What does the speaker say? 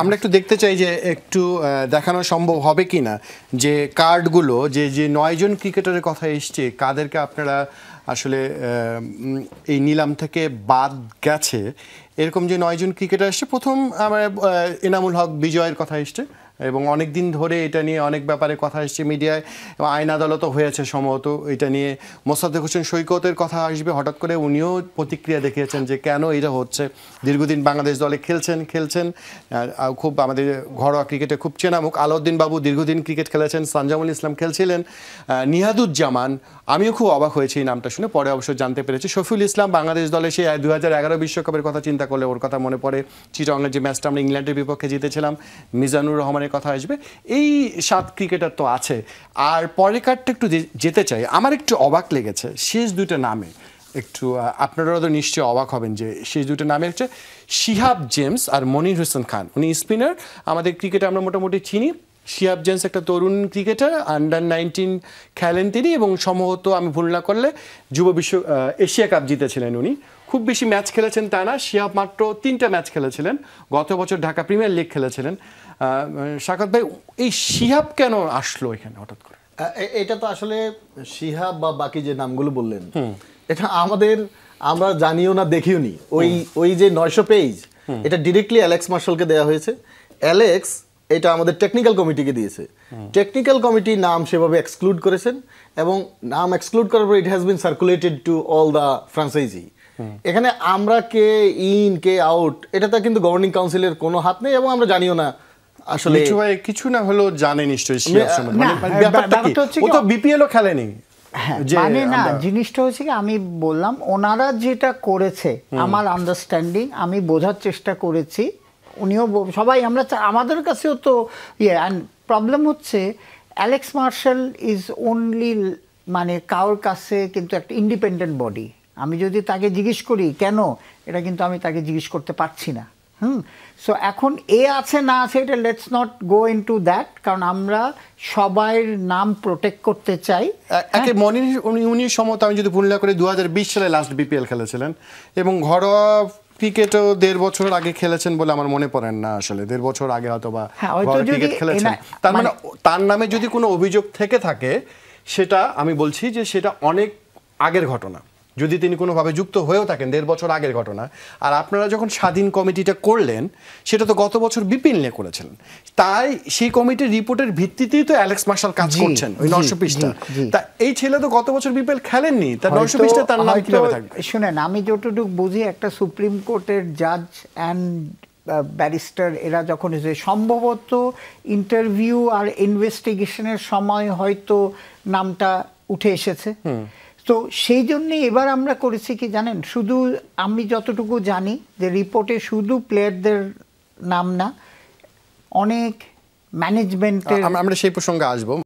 আমরা একটু দেখতে চাই যে একটু দেখানো সম্ভব হবে কিনা যে কার্ডগুলো যে যে 9 জন ক্রিকেটারের কথা এসছে কাদেরকে আপনারা আসলে এই নিলাম থেকে বাদ গেছে এরকম যে 9 জন ক্রিকেটার এসছে প্রথম আমার এনামুল হক বিজয়ের কথা এসছে এবং অনেক দিন ধরে এটা নিয়ে অনেক ব্যাপারে কথা এসছে মিডিয়ায় এবং আইন আদালতও হয়েছে সম্ভবত এটা নিয়ে মোসাদ্দেক হোসেন সৈকতের কথা আসবে হঠাৎ করে উনিও প্রতিক্রিয়া দেখিয়েছেন যে কেন এটা হচ্ছে দীর্ঘদিন বাংলাদেশ দলে খেলছেন খুব আমাদের ঘরোয়া ক্রিকেটে খুব চেনা মুখ আলাউদ্দিন বাবু দীর্ঘদিন ক্রিকেট খেলেছেন সানজামুল ইসলাম খেলছিলেন নিহাদুজ্জামান আমিও খুব অবাক হয়েছি এই নামটা শুনে পরে অবশ্য জানতে পেরেছি শফিউল ইসলাম বাংলাদেশ দলে সে 2011 বিশ্বকাপের কথা চিন্তা করলে ওর কথা মনে পড়ে চিটাগংয়ের যে ম্যাচটা আমরা ইংল্যান্ডের বিপক্ষে জিতেছিলাম মিজানুর রহমানের কথা আসবে এই 7 ক্রিকেটার তো আছে আর পরের কার্ডটা একটু যেতে চাই আমার একটু অবাক লেগেছে শেষ দুইটা নামে একটু আপনারাও তো নিশ্চয়ই অবাক হবেন যে শেষ দুটো নামে হচ্ছে শিহাব জেমস আর মনির হোসেন খান উনি স্পিনার আমাদের ক্রিকেটে আমরা মোটামুটি চিনি শিহাব জেমস একটা তরুণ ক্রিকেটার আন্ডার-19 খেলেন তিনি এবং সম্ভবত আমি ভুল না করলে এশিয়া কাপ জিতেছিলেন উনি খুব বেশি ম্যাচ খেলেছেন তা না শিহাব মাত্র 3টা ম্যাচ খেলেছিলেন গত বছর ঢাকা প্রিমিয়ার লিগ খেলেছিলেন শাকাত ভাই এই শিহাব কেন আসলো এখানে হঠাৎ করে এটা তো আসলে শিহাব বা বাকি যে নামগুলো বললেন এটা আমরা জানিও না দেখিও নি ওই যে 900 পেজ এটা ডিরেক্টলি অ্যালেক্স মার্শালকে দেওয়া হয়েছে অ্যালেক্স এটা আমাদের টেকনিক্যাল কমিটিকে দিয়েছে টেকনিক্যাল কমিটি নাম সেভাবে এক্সক্লুড করেছেন এবং নাম এক্সক্লুড করার পর it has been circulated to all the franchise এখানে আমরা কে ইন কে আউট এটাতে কিন্তু গভর্নিং কাউন্সিলের কোনো হাত নেই এবং আমরা জানিও না আসলে কিছু না হলেও জানে নিশ্চয়ই শিহাব সম্বন্ধে ব্যাপারটা কি ও তো বিপিএলও খেলেনি মানে না জিনিসটা হচ্ছে কি আমি বললাম ওনারা যেটা করেছে আমার আন্ডারস্ট্যান্ডিং আমি বোঝার চেষ্টা করেছি উনিও সবাই আমরা আমাদের কাছেও তো প্রবলেম হচ্ছে অ্যালেক্স মার্শাল ইজ অনলি মানে কারোর কাছে কিন্তু একটা ইন্ডিপেন্ডেন্ট বডি আমি যদি তাকে জিজ্ঞেস করি কেন এটা কিন্তু আমি তাকে জিজ্ঞেস করতে পারছি না সো এখন এ আছে না আছে এটা let's not go into that কারণ আমরা সবার নাম প্রোটেক্ট করতে চাই একে মনির উনি সম্ভবত আমি যদি ভুল না করে 2020 সালে লাস্ট বিপিএল খেলেছিলেন এবং ঘরোয়া ক্রিকেটও 1.5 বছর আগে খেলেছেন বলে আমার মনে পড়েন না আসলে 1.5 বছর আগে হয়তো বা ক্রিকেট খেলেছেন তার মানে তার নামে যদি কোনো অভিযোগ থেকে থাকে সেটা আমি বলছি যে সেটা অনেক আগের ঘটনা যদি তিনি কোনোভাবে যুক্ত হয়েও থাকেন 1.5 বছর আগের ঘটনা আর আপনারা যখন স্বাধীন কমিটিটা করলেন সেটা তো গত বছর বিপিএল নিয়ে করেছিলেন তাই সেই কমিটির রিপোর্টের ভিত্তিতেই তো অ্যালেক্স মার্শাল কাজ করছেন ওই 900 পৃষ্ঠা তা এই ছেলে তো গত বছর বিপিএল খেলেননি তার 900 পৃষ্ঠা তার নাম কিভাবে থাকবে শুনেন আমি যতটুকু বুঝি একটা সুপ্রিম কোর্টের জাজ অ্যান্ড ব্যারিস্টার এরা যখন সম্ভবত ইন্টারভিউ আর ইনভেস্টিগেশনের সময় হয়তো নামটা উঠে এসেছে তো সেই জন্যে এবার আমরা করেছি কি জানেন শুধু আমি যতটুকু জানি যে রিপোর্টে শুধু প্লেয়ারদের নাম না অনেক ম্যানেজমেন্টের আমরা সেই প্রসঙ্গে আসবো